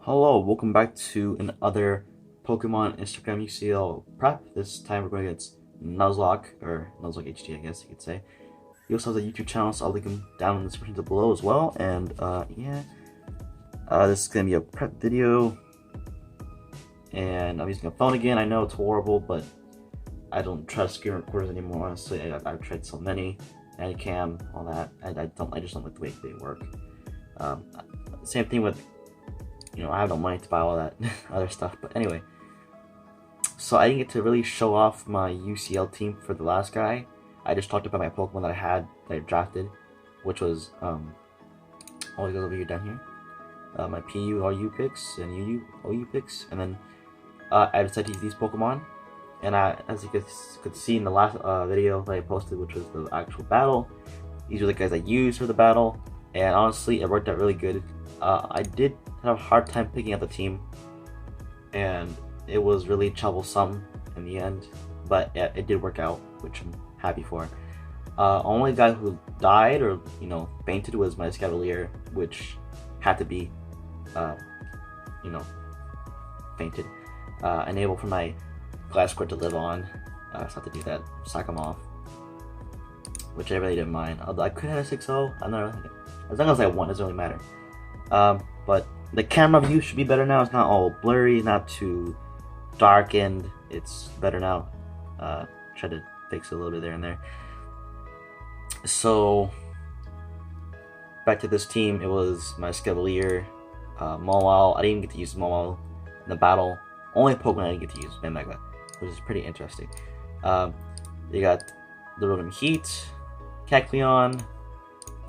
Hello, welcome back to another Pokemon Instagram UCL prep. This time we're going against Nuzlocke, or Nuzlocke HD, I guess you could say. He also has a YouTube channel, so I'll link him down in the description below as well. And this is going to be a prep video. And I'm using a phone again. I know it's horrible, but I don't trust screen recorders anymore, honestly. I've tried so many, Anycam, all that. I just don't like the way they work. Same thing with, I have no money to buy all that other stuff. But anyway, so I didn't get to really show off my UCL team for the last guy. I just talked about my Pokemon that I drafted, which was all it goes over here down here. My PU RU picks and UU OU picks, and then I decided to use these Pokemon. And as you could see in the last video that I posted, which was the actual battle, these are the guys I used for the battle, and honestly, it worked out really good. I did have a hard time picking out the team, and it was really troublesome in the end, but it did work out, which I'm happy for. Only guy who died or fainted was my Scavalier, which had to be fainted. Enable for my Glass Squirt to live on, so I have to do that, sack him off, which I really didn't mind. Although I could have a 6-0, I'm not really, as long as I won, it doesn't really matter. But the camera view should be better now. It's not all blurry, not too darkened. It's better now. Try to fix it a little bit there and there. So back to this team, it was my Scavalier, Mawile. I didn't get to use Mawile in the battle. Only Pokemon I didn't get to use, Mega, which is pretty interesting. You got the Rotom Heat, Kecleon,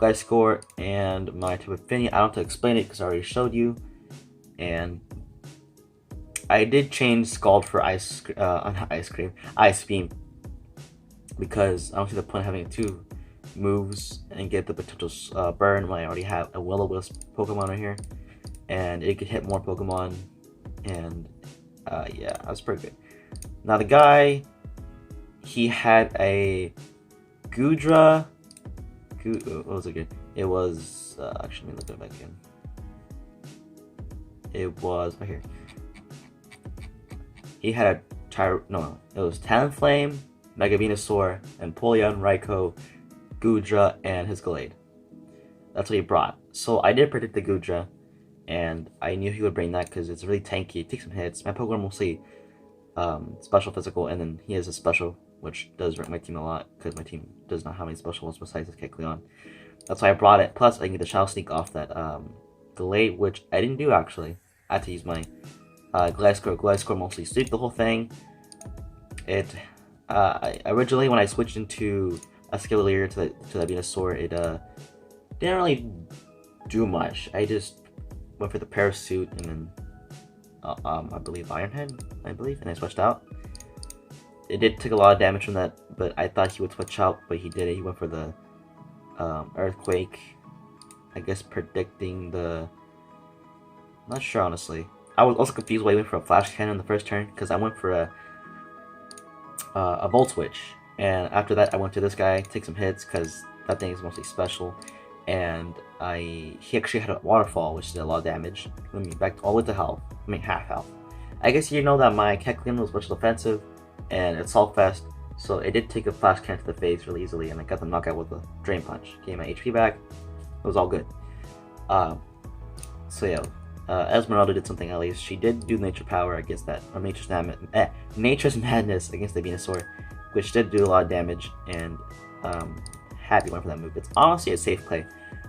Gliscor, and my type of Finny. I don't have to explain it because I already showed you. And I did change Scald for Ice Beam, because I don't see the point of having two moves and get the potential burn when I already have a Will-O-Wisp Pokemon right here, and it could hit more Pokemon. And yeah, that's pretty good. Now the guy, he had a Goodra. What was it again? It was actually, let me look it back in. It was right here. He had a it was Talonflame, Mega Venusaur, Empoleon, Raikou, Goodra, and his Gallade. That's what he brought. So I did predict the Goodra, and I knew he would bring that because it's really tanky. It takes some hits. My Pokemon mostly special, physical, and then he has a special, which does hurt my team a lot because my team does not have any special ones besides his Kecleon. That's why I brought it. Plus, I can get the Shadow Sneak off that Gallade, which I didn't do actually. I had to use my Gliscor mostly sweep the whole thing. Originally when I switched into a Scavalier to the Venusaur, it didn't really do much. I just went for the Parasuit and then I believe Ironhead, and I switched out. It did take a lot of damage from that, but I thought he would switch out, but he did it. He went for the Earthquake, I guess predicting the... Not sure, honestly. I was also confused why he went for a Flash Cannon the first turn, because I went for a Volt Switch, and after that I went to this guy, take some hits, because that thing is mostly special, and he actually had a Waterfall, which did a lot of damage. Let me back all the way to health. I mean, half health. I guess you know that my Kecleon was much defensive, and it's Salt Fest, so it did take a Flash Cannon to the face really easily, and I got the knockout with a Drain Punch. Gained my HP back. It was all good. So yeah, Esmeralda did something at least. She did do Nature Power against that, or Nature's Madness against the Venusaur, which did do a lot of damage, and happy went for that move. It's honestly a safe play.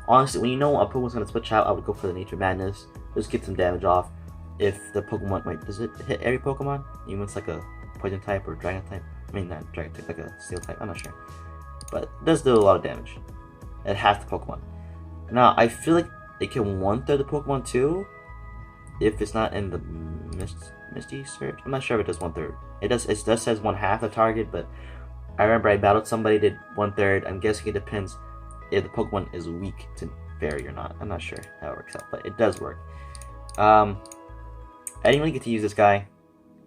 Honestly, when you know a Pokemon's going to switch out, I would go for the Nature Madness. Just get some damage off. If the Pokemon, wait, does it hit every Pokemon? Even if it's like a Poison type or Dragon type? I mean, not Dragon type, like a Steel type, I'm not sure. But it does do a lot of damage. It has the Pokemon. Now, I feel like it can one-third the Pokemon too, if it's not in the Misty Surge. I'm not sure if it does one-third. It does says one-half the target, but I remember I battled somebody did one-third. I'm guessing it depends if the Pokemon is weak to Fairy or not. I'm not sure how it works out, but it does work. I didn't really get to use this guy.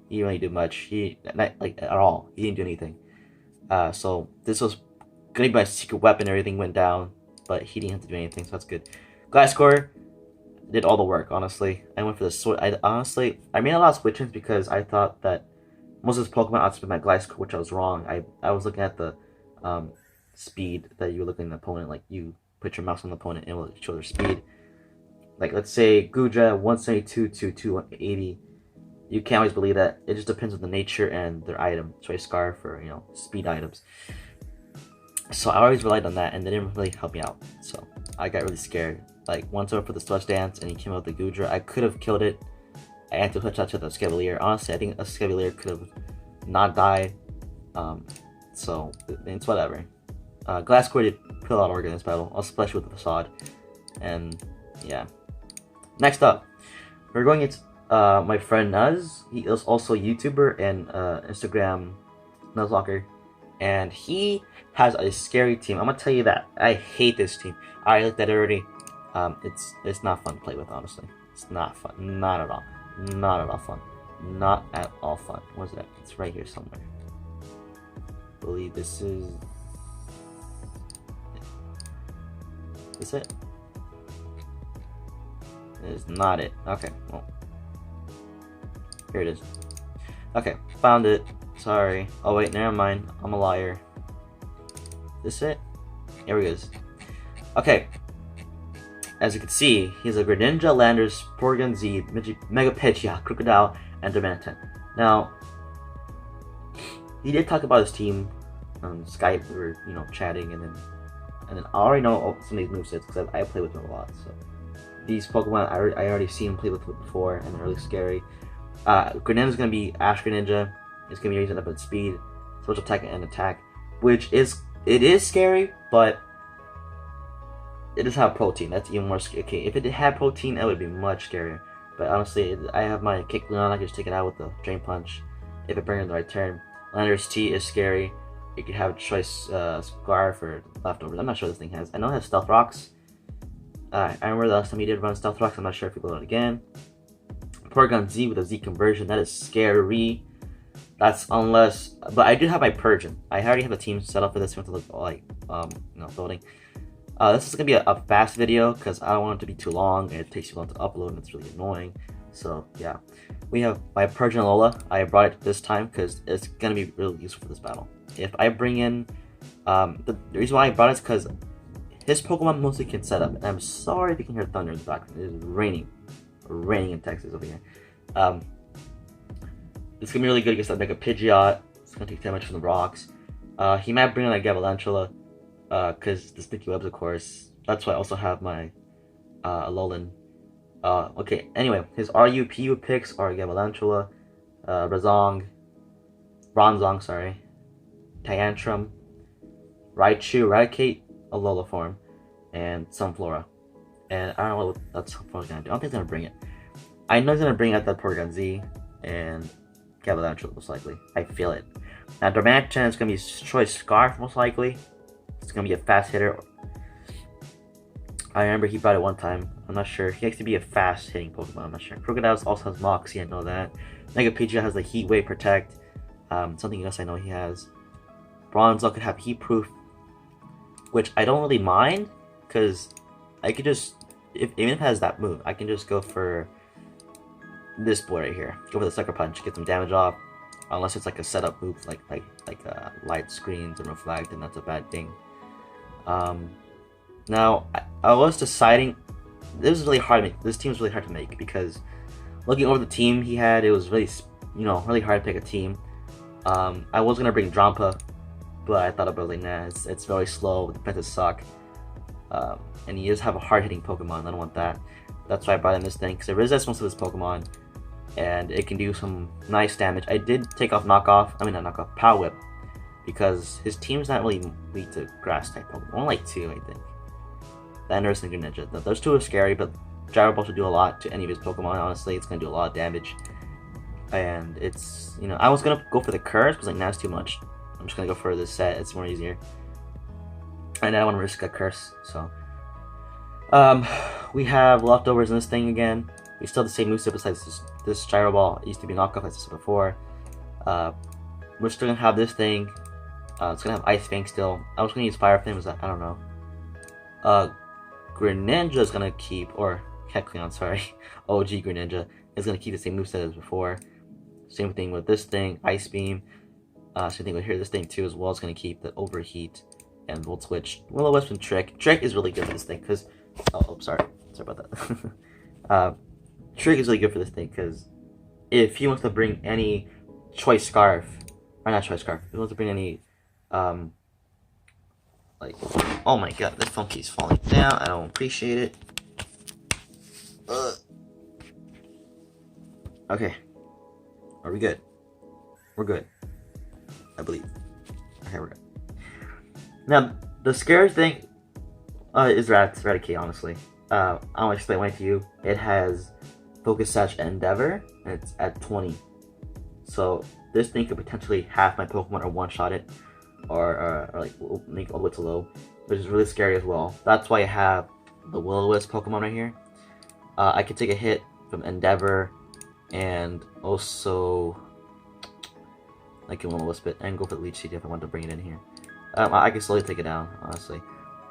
He didn't really do much. Not like at all. He didn't do anything. So this was gonna be my secret weapon. Everything went down, but he didn't have to do anything, so that's good. Gliscor did all the work, honestly. I went for the switch. I made a lot of switches because I thought that most of this Pokemon outspeed my Gliscor, which I was wrong. I was looking at the speed that you look at the opponent, like you put your mouse on the opponent and it will show their speed. Like let's say Guja 172 to 280. You can't always believe that. It just depends on the nature and their item. Choice Scarf for speed items. So I always relied on that, and they didn't really help me out. So I got really scared. Like once I went for the Sludge Dance and he came out with the Gudra, I could have killed it. I had to switch out to the Scavalier. Honestly, I think a Scavalier could have not died. So it's whatever. Gliscor did put a lot of work in this battle, especially with the Facade. And yeah. Next up, we're going into my friend Nuz. He is also a YouTuber and Instagram Nuzlocker. And he has a scary team. I'm gonna tell you that. I hate this team. I looked at it already. It's not fun to play with, honestly. It's not fun. Not at all. Not at all fun. Not at all fun. Where's it? It's right here somewhere. I believe this is. Is it? It is not it. Okay. Well, here it is. Okay, found it. Sorry. Oh wait, never mind. I'm a liar. Is this it? Here he is. Okay. As you can see, he's a Greninja, Landers, Porygon Z, Mega Pidgeot, Crocodile, and Darmanitan. Now, he did talk about his team on Skype. We were, chatting, and then I already know some of these movesets because I play with them a lot. So these Pokemon I already seen him play with before, and they're really scary. Greninja's gonna be Ash Greninja. It's gonna be using up its speed, social attack, and attack, which is scary, but it does have protein. That's even more scary. Okay, if it had protein, it would be much scarier. But honestly, I have my Kick Leon. I can just take it out with the Drain Punch if it brings in the right turn. Landers T is scary. You could have a Choice Scarf for leftovers. I'm not sure this thing has. I know it has Stealth Rocks. I remember the last time he did run Stealth Rocks. I'm not sure if he will it again. Porygon Z with a Z conversion. That is scary. That's unless, but I do have my Persian. I already have a team set up for this. You want to look like, building. This is gonna be a fast video because I don't want it to be too long and it takes too long to upload and it's really annoying. So yeah, we have my Persian Lola. I brought it this time because it's gonna be really useful for this battle. If I bring in, the reason why I brought it is because his Pokemon mostly can set up. And I'm sorry if you can hear thunder in the background. It is raining in Texas over here. It's gonna be really good against that Mega Pidgeot. It's gonna take damage from the rocks. He might bring in like Galvantula, because the sticky webs, of course. That's why I also have my Alolan. Okay, anyway, his RU/PU picks are Galvantula, Bronzong, sorry, Tantrum, Raichu, Raticate, Alola form, and Sunflora. And I don't know what that Sunflora's gonna do. I don't think he's gonna bring it. I know he's gonna bring out that Porygon Z and Galvantula most likely. I feel it. Now Darmanitan is gonna be Choice Scarf most likely. It's gonna be a fast hitter. I remember he brought it one time. I'm not sure. He likes to be a fast hitting Pokemon. I'm not sure. Crocodile also has Moxie. I know that. Mega Pidgeot has the Heat Wave Protect. Something else I know he has. Bronzong could have Heat Proof, which I don't really mind because I could just, even if it has that move, I can just go for this boy right here. Go for the Sucker Punch, get some damage off. Unless it's like a setup move, like light screens and reflect, then that's a bad thing. Now I was deciding. This is really hard to make. This team is really hard to make because looking over the team he had, it was really really hard to pick a team. I was gonna bring Drampa, but I thought about like, nah, it's very slow. The defenses suck, and he does have a hard hitting Pokemon. I don't want that. That's why I brought in this thing because it resists most of his Pokemon, and it can do some nice damage. I did take off Power Whip, because his team's not really weak to grass type Pokemon. Only like 2, I think. Landers and Greninja. Those 2 are scary, but Gyro Ball should do a lot to any of his Pokemon. Honestly, it's gonna do a lot of damage. And it's, I was gonna go for the Curse, because like that's too much. I'm just gonna go for this set. It's more easier. And I don't want to risk a Curse, so. We have leftovers in this thing again. We still have the same moveset besides this Gyro Ball. It used to be knockoff, as I said before. We're still gonna have this thing. It's gonna have Ice Fang still. I was gonna use Fire Flame, I don't know. Greninja is gonna keep, or Kecleon, sorry, OG Greninja, is going to keep the same moveset as before. Same thing with this thing, Ice Beam. Same thing with here, this thing too as well. It's going to keep the Overheat and Volt Switch. Will-O-Wisp and Trick. Trick is really good for this thing because... Oh, sorry about that. Trick is really good for this thing because if he wants to bring any Choice Scarf, or not Choice Scarf, if he wants to bring any, like, oh my god, this phone keeps falling down. I don't appreciate it. Okay. Are we good? We're good. I believe. Okay, we're good. Now, the scary thing is Raticate, honestly. I'll explain why to you. It has Focus Sash and Endeavor, and it's at 20. So, this thing could potentially half my Pokemon or one-shot it, or like make all the way to low, which is really scary as well. That's why I have the Will-O-Wisp Pokemon right here. I could take a hit from Endeavor, and also I can Will-O-Wisp it and go for the Leech Seed if I want to bring it in here. I can slowly take it down, honestly.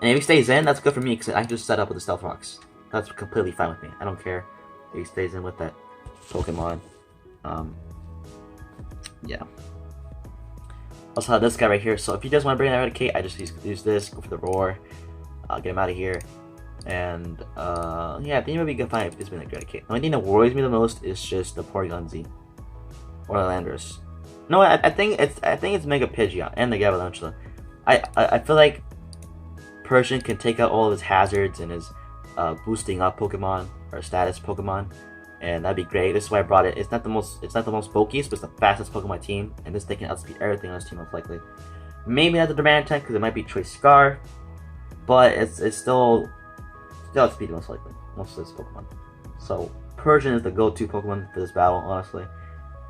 And if he stays in, that's good for me because I can just set up with the Stealth Rocks. That's completely fine with me. I don't care if he stays in with that Pokemon. Yeah. Also have this guy right here. So if you guys want to bring an Eradicate, I just use this, go for the Roar. I'll get him out of here. And yeah, I think it would be good fine if it's been like Eradicate. The only thing that worries me the most is just the Porygon Z. Or the Landorus. No, I think it's Mega Pidgeot and the Galvantula. I feel like Persian can take out all of his hazards and his boosting up Pokemon or status Pokemon, and that'd be great. This is why I brought it. It's not the most bulkiest, but it's the fastest Pokemon on my team, and this thing can outspeed everything on this team most likely. Maybe not the Demand Tank because it might be Choice Scarf, but it's still outspeed most likely most of this Pokemon. So Persian is the go-to Pokemon for this battle. Honestly,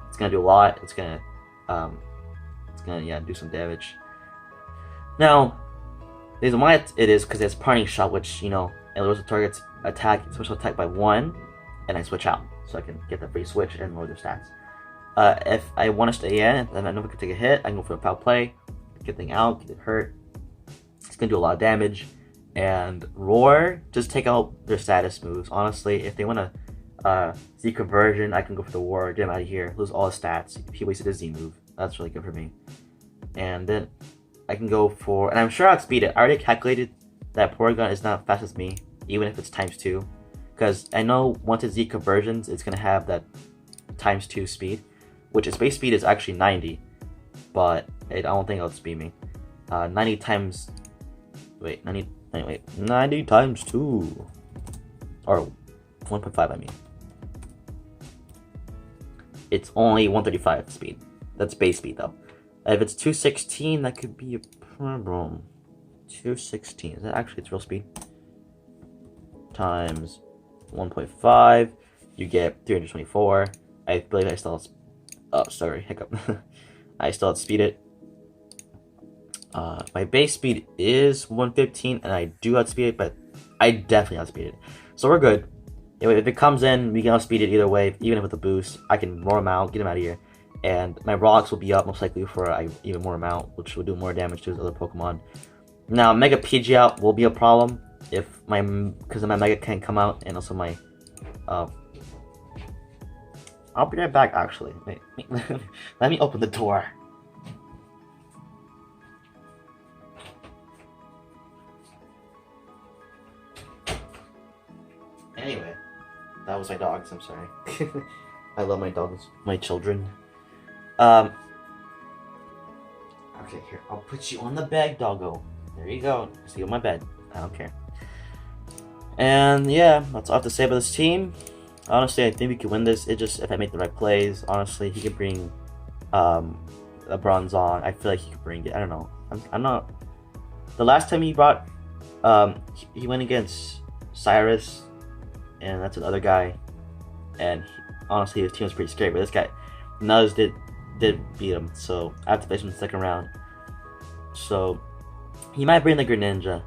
it's gonna do a lot. It's gonna do some damage. Now, the reason why it is because it's Parting Shot, which, you know, it lowers the target's special attack by 1, and I switch out, so I can get the free switch and lower their stats. If I want to stay in, then I know I can take a hit, I can go for a Foul Play, get thing out, get it hurt. It's gonna do a lot of damage. And Roar, just take out their status moves. Honestly, if they want to Z Conversion, I can go for the Roar, get him out of here, lose all his stats. If he wasted a Z move, that's really good for me. And then I can go for, and I'm sure I'll speed it. I already calculated that Porygon is not fast as me, even if it's ×2. Because I know once it Z conversions, it's going to have that ×2 speed, which its base speed is actually 90. But I don't think it'll outspeed me. 90 times 2. Or 1.5, I mean. It's only 135 speed. That's base speed though. If it's 216, that could be a problem. 216, is that actually its real speed? Times 1.5, you get 324. I believe I still hiccup. I still outspeed it. My base speed is 115, and I do outspeed it, but I definitely outspeed it. So we're good. If it comes in, we can outspeed it either way, even if with a boost. I can roar him out, get him out of here. And my rocks will be up most likely for an even more amount, which will do more damage to his other Pokemon. Now, Mega Pidgeot will be a problem because my Mega can come out, and also my I'll be right back. Actually, wait, let me open the door. Anyway, that was my dogs. I'm sorry. I love my dogs, my children. Okay, here, I'll put you on the bed, doggo. There you go. See you on my bed. I don't care. And yeah, that's all I have to say about this team. Honestly, I think we can win this. It just, if I make the right plays, honestly, he could bring a Bronzong. I feel like he could bring it. I don't know. I'm not. The last time he brought, he went against Cyrus, and that's another guy. And honestly, his team was pretty scary. But this guy, Nuz did beat him, so I have to face him in the second round. So he might bring the Greninja,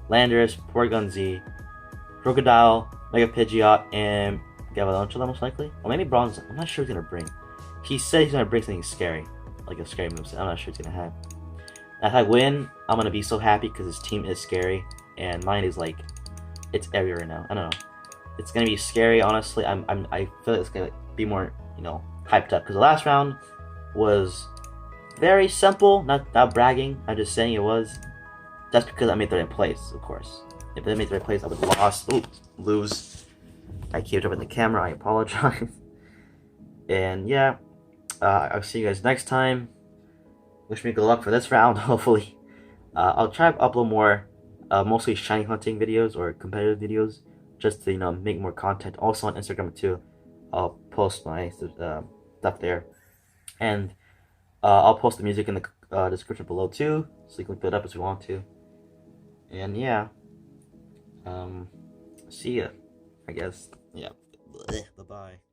Landorus, Porygon Z, Crocodile, Mega Pidgeot, and Galvantula most likely. Or maybe Bronzong. I'm not sure what he's gonna bring. He said he's gonna bring something scary, like a scary moveset. I'm not sure what he's gonna have. If I win, I'm gonna be so happy because his team is scary, and mine is like, it's everywhere now. I don't know. it's gonna be scary. Honestly, I feel like it's gonna be more, you know, hyped up because the last round was very simple. Not bragging. I'm just saying it was. That's because I made third place, of course. If I made third place, I would lose. I kept up in the camera. I apologize. And yeah, I'll see you guys next time. Wish me good luck for this round. Hopefully, I'll try to upload more, mostly shiny hunting videos or competitive videos, just to make more content. Also on Instagram too. I'll post my stuff there, and I'll post the music in the description below too, so you can look it up if you want to. And yeah, see ya, I guess. Yeah. Bye bye.